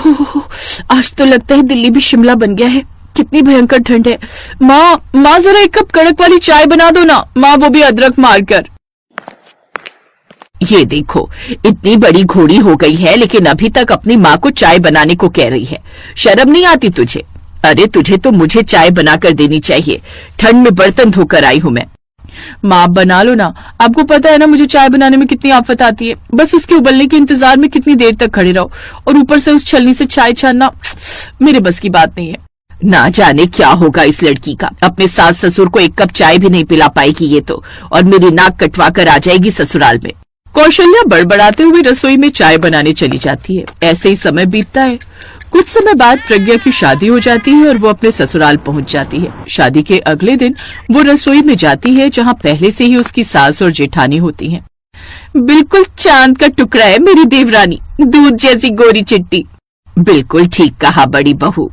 ओह, आज तो लगता है दिल्ली भी शिमला बन गया है। कितनी भयंकर ठंड है। माँ जरा एक कप कड़क वाली चाय बना दो ना माँ, वो भी अदरक मारकर। ये देखो, इतनी बड़ी घोड़ी हो गई है लेकिन अभी तक अपनी माँ को चाय बनाने को कह रही है। शर्म नहीं आती तुझे? अरे तुझे तो मुझे चाय बनाकर देनी चाहिए, ठंड में बर्तन धोकर आई हूँ मैं। माँ बना लो ना, आपको पता है ना मुझे चाय बनाने में कितनी आफत आती है। बस उसके उबलने के इंतजार में कितनी देर तक खड़े रहो, और ऊपर से उस छलनी से चाय छानना मेरे बस की बात नहीं है। ना जाने क्या होगा इस लड़की का, अपने सास ससुर को एक कप चाय भी नहीं पिला पाएगी ये तो, और मेरी नाक कटवा कर आ जाएगी ससुराल में। कौशल्या बड़बड़ाते हुए रसोई में चाय बनाने चली जाती है। ऐसे ही समय बीतता है। कुछ समय बाद प्रज्ञा की शादी हो जाती है और वो अपने ससुराल पहुंच जाती है। शादी के अगले दिन वो रसोई में जाती है जहां पहले से ही उसकी सास और जेठानी होती हैं। बिल्कुल चांद का टुकड़ा है मेरी देवरानी, दूध जैसी गोरी चिट्टी। बिल्कुल ठीक कहा बड़ी बहू।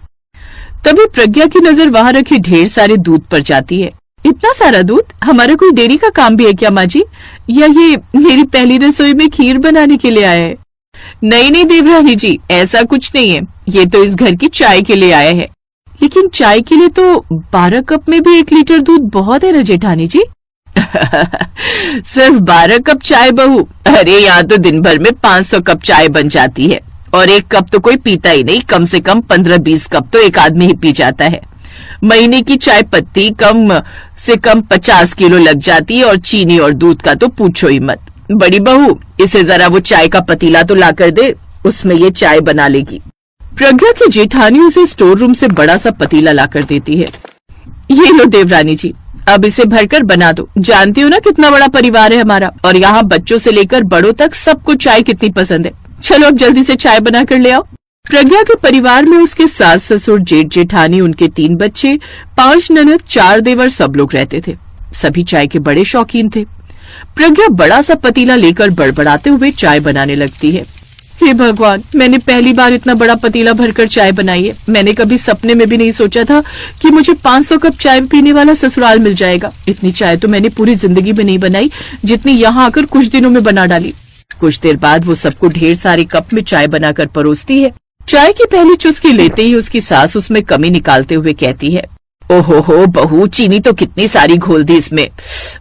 तभी प्रज्ञा की नजर वहां रखे ढेर सारे दूध पर जाती है। इतना सारा दूध, हमारा कोई डेयरी का काम भी है क्या माँ जी, या ये मेरी पहली रसोई में खीर बनाने के लिए आया है? नहीं देवरानी जी, ऐसा कुछ नहीं है, ये तो इस घर की चाय के लिए आया है। लेकिन चाय के लिए तो 12 कप में भी 1 लीटर दूध बहुत है ना जेठानी जी। सिर्फ 12 कप चाय बहू? अरे यहाँ तो दिन भर में 500 कप चाय बन जाती है, और 1 कप तो कोई पीता ही नहीं, कम से कम 15-20 कप तो एक आदमी ही पी जाता है। महीने की चाय पत्ती कम से कम 50 किलो लग जाती है, और चीनी और दूध का तो पूछो ही मत। बड़ी बहू, इसे जरा वो चाय का पतीला तो ला कर दे, उसमें ये चाय बना लेगी। प्रज्ञा की जेठानी उसे स्टोर रूम से बड़ा सा पतीला ला कर देती है। ये लो देवरानी जी, अब इसे भरकर बना दो। जानती हो ना कितना बड़ा परिवार है हमारा, और यहाँ बच्चों से लेकर बड़ों तक सबको चाय कितनी पसंद है। चलो अब जल्दी से चाय बना कर ले आओ। प्रज्ञा के परिवार में उसके सास ससुर, जेठ जेठानी, उनके 3 बच्चे, 5 ननद, 4 देवर सब लोग रहते थे। सभी चाय के बड़े शौकीन थे। प्रज्ञा बड़ा सा पतीला लेकर बड़बड़ाते हुए चाय बनाने लगती है। हे भगवान, मैंने पहली बार इतना बड़ा पतीला भरकर चाय बनाई है। मैंने कभी सपने में भी नहीं सोचा था कि मुझे 500 कप चाय पीने वाला ससुराल मिल जाएगा। इतनी चाय तो मैंने पूरी जिंदगी में नहीं बनाई जितनी यहाँ आकर कुछ दिनों में बना डाली। कुछ देर बाद वो सबको ढेर सारे कप में चाय बनाकर परोसती है। चाय की पहली चुस्की लेते ही उसकी सास उसमें कमी निकालते हुए कहती है, ओहो बहू, चीनी तो कितनी सारी घोल दी इसमें।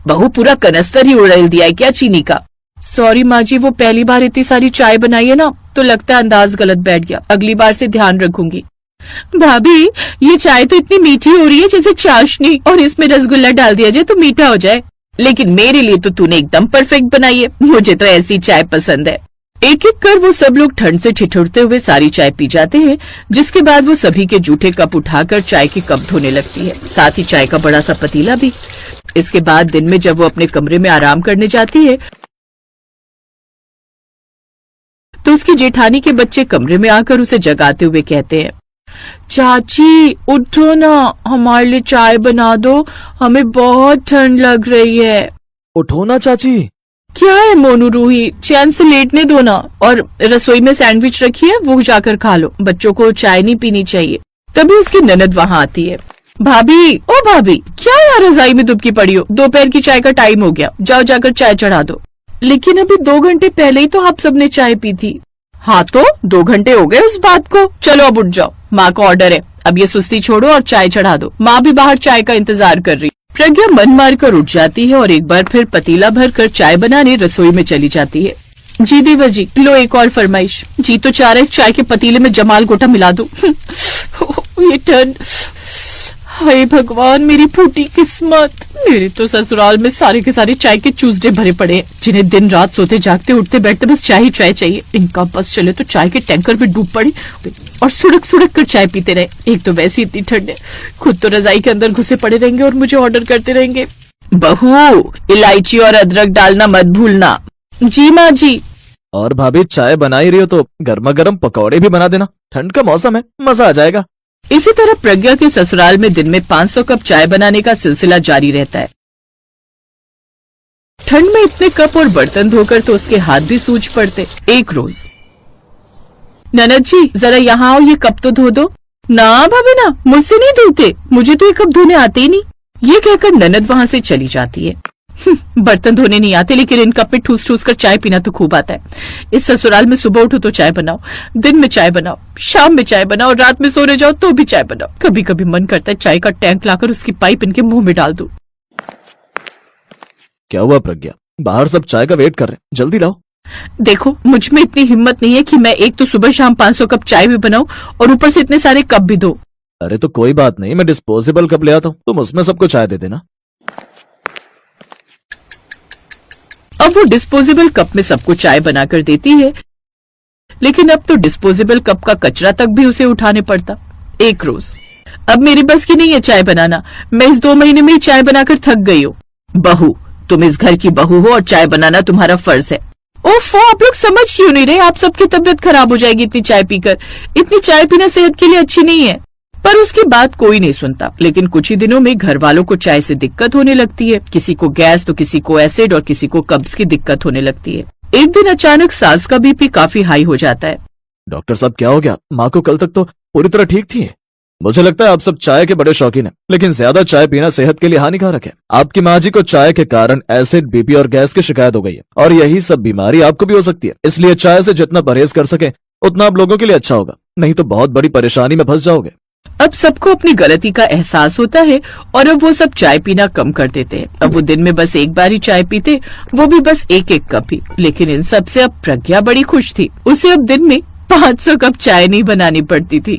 बहू, पूरा कनस्तर ही उड़ेल दिया है क्या चीनी का? सॉरी माँ जी, वो पहली बार इतनी सारी चाय बनाई है ना, तो लगता है अंदाज गलत बैठ गया। अगली बार से ध्यान रखूंगी। भाभी, ये चाय तो इतनी मीठी हो रही है जैसे चाशनी, और इसमें रसगुल्ला डाल दिया जाए तो मीठा हो जाए। लेकिन मेरे लिए तो तूने एकदम परफेक्ट बनाई है, मुझे तो ऐसी चाय पसंद है। एक एक कर वो सब लोग ठंड से ठिठुरते हुए सारी चाय पी जाते हैं, जिसके बाद वो सभी के जूठे कप उठाकर चाय के कप धोने लगती है, साथ ही चाय का बड़ा सा पतीला भी। इसके बाद दिन में जब वो अपने कमरे में आराम करने जाती है तो उसकी जेठानी के बच्चे कमरे में आकर उसे जगाते हुए कहते हैं, चाची उठो ना, हमारे लिए चाय बना दो, हमें बहुत ठंड लग रही है। उठो ना चाची। क्या है मोनू रूही, चैन से लेटने दो ना, और रसोई में सैंडविच रखी है, वो जाकर खा लो, बच्चों को चाय नहीं पीनी चाहिए। तभी उसकी ननद वहाँ आती है। भाभी, ओ भाभी, क्या यार रजाई में दुबकी पड़ी हो, दोपहर की चाय का टाइम हो गया, जाओ जाकर चाय चढ़ा दो। लेकिन अभी 2 घंटे पहले ही तो आप सबने चाय पी थी। हाँ तो 2 घंटे हो गए उस बात को। चलो अब उठ जाओ, माँ का ऑर्डर है, अब ये सुस्ती छोड़ो और चाय चढ़ा दो। माँ भी बाहर चाय का इंतजार कर रही। प्रज्ञा मन मारकर उठ जाती है और एक बार फिर पतीला भरकर चाय बनाने रसोई में चली जाती है। जी देवर जी, लो एक और फरमाइश। जी तो चाह रहा है इस चाय के पतीले में जमाल गोटा मिला दो। ये ठंड, हाय भगवान, मेरी फूटी किस्मत। मेरे तो ससुराल में सारे के सारे चाय के चूसडे भरे पड़े हैं, जिन्हें दिन रात सोते जागते उठते बैठते बस चाय ही चाय चाहिए। इनका बस चले तो चाय के टैंकर में डूब पड़े और सुड़क सुड़क कर चाय पीते रहे। एक तो वैसी इतनी ठंड है, खुद तो रजाई के अंदर घुसे पड़े रहेंगे और मुझे ऑर्डर करते रहेंगे। बहू, इलायची और अदरक डालना मत भूलना। जी माँ जी। और भाभी, चाय बना ही रही हो तो गर्मा गर्म पकौड़े भी बना देना, ठंड का मौसम है, मजा आ जाएगा। इसी तरह प्रज्ञा के ससुराल में दिन में 500 कप चाय बनाने का सिलसिला जारी रहता है। ठंड में इतने कप और बर्तन धोकर तो उसके हाथ भी सूज पड़ते। एक रोज, ननद जी जरा यहाँ आओ, ये कप तो धो दो। ना भाभी ना, मुझसे नहीं धोते, मुझे तो ये कप धोने आते ही नहीं। ये कहकर ननद वहाँ से चली जाती है। बर्तन धोने नहीं आते, लेकिन इन कप में ठूस ठूस कर चाय पीना तो खूब आता है। इस ससुराल में सुबह उठो तो चाय बनाओ, दिन में चाय बनाओ, शाम में चाय बनाओ, रात में सोने जाओ तो भी चाय बनाओ। कभी कभी मन करता है चाय का टैंक लाकर उसकी पाइप इनके मुंह में डाल दूं। क्या हुआ प्रज्ञा, बाहर सब चाय का वेट कर रहे हैं, जल्दी लाओ। देखो, मुझ में इतनी हिम्मत नहीं है कि मैं एक तो सुबह शाम 500 कप चाय भी बनाऊं और ऊपर से इतने सारे कप भी दो। अरे तो कोई बात नहीं, मैं डिस्पोजेबल कप ले आता हूँ, तुम उसमें सबको चाय दे देना। अब वो डिस्पोजेबल कप में सबको चाय बनाकर देती है, लेकिन अब तो डिस्पोजेबल कप का कचरा तक भी उसे उठाने पड़ता एक रोज। अब मेरी बस की नहीं है चाय बनाना, मैं इस 2 महीने में ही चाय बनाकर थक गई हूँ। बहू, तुम इस घर की बहू हो और चाय बनाना तुम्हारा फर्ज है। ओफो, आप लोग समझ क्यों नहीं रहे? आप सबकी तबीयत खराब हो जाएगी इतनी चाय पीकर। इतनी चाय पीना सेहत के लिए अच्छी नहीं है। पर उसकी बात कोई नहीं सुनता। लेकिन कुछ ही दिनों में घर वालों को चाय से दिक्कत होने लगती है। किसी को गैस तो किसी को एसिड और किसी को कब्ज की दिक्कत होने लगती है। एक दिन अचानक सास का बीपी काफी हाई हो जाता है। डॉक्टर साहब क्या हो गया? माँ को कल तक तो पूरी तरह ठीक थी। मुझे लगता है आप सब चाय के बड़े शौकीन हैं, लेकिन ज्यादा चाय पीना सेहत के लिए हानिकारक है। आपकी माँ जी को चाय के कारण एसिड, बीपी और गैस की शिकायत हो गई है, और यही सब बीमारी आपको भी हो सकती है। इसलिए चाय से जितना परहेज कर सके उतना आप लोगों के लिए अच्छा होगा, नहीं तो बहुत बड़ी परेशानी में फंस जाओगे। अब सबको अपनी गलती का एहसास होता है और अब वो सब चाय पीना कम कर देते हैं। अब वो दिन में बस एक बार ही चाय पीते, वो भी बस एक एक कप ही। लेकिन इन सब से अब प्रज्ञा बड़ी खुश थी। उसे अब दिन में 500 कप चाय नहीं बनानी पड़ती थी।